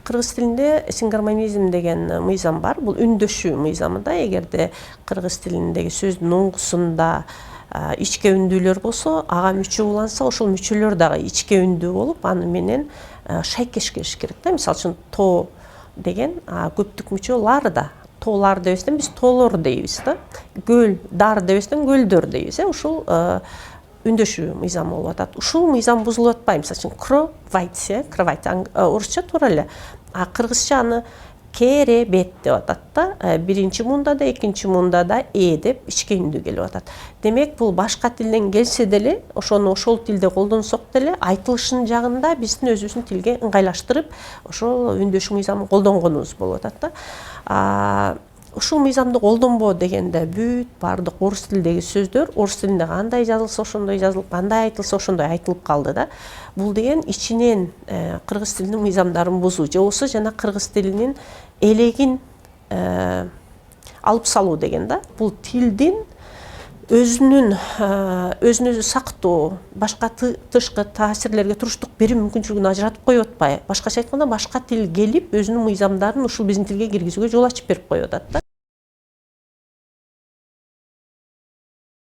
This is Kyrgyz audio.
Кыргыз тилинде сингармонизм деген мыйзам бар. Бул үндөшүү мыйзамы да. Эгерде кыргыз тилиндеги сөздүн оңгусунда ичке үндүүлөр болсо, ага мүчө уланса, ошол мүчөлөр дагы ичке үндүү болуп, аны менен шайкеш келиш керек да. Мисалы үчүн то деген көптүк мүчө лар да. Тоолар дебестен биз тоолор дейбиз да. Көл, дар дебестен көлдөр дейбиз. Ушул үндөшүү мыйзамы болуп атат. Ушул мыйзам бузулуп атпайбы? Мисалы үчүн кровать, орусча туура эле. Кыргызча аны керебет деп атат да. Биринчи муунда да, экинчи муунда да деп ичке үндүү келип атат. Демек, бул башка тилден келсе деле, ошону ошол тилде колдонсок деле, айтылышын жагында биздин өзүбүздүн тилге ыңгайлаштырып, ошол үндөшүү мыйзамын колдонгонубуз болуп атат да. Ушул мыйзамды колдонбоо дегенде бүт баардык орус тилдеги сөздөр орус тилинде кандай жазылса ошондой жазылып, кандай айтылса ошондой айтылып калды да. Бул деген ичинен кыргыз тилинин мыйзамдарын бузуу же болбосо жана кыргыз тилинин элегин алып салуу деген да. Бул тилдин өзүн өзү сактоо, башка тышкы таасирлерге туруштук берүү мүмкүнчүлүгүн ажыратып коюп атпайбы? Башкача айтканда, башка тил келип өзүнүн мыйзамдарын ушул биздин тилге киргизүүгө жол ачып берип коюп атат да.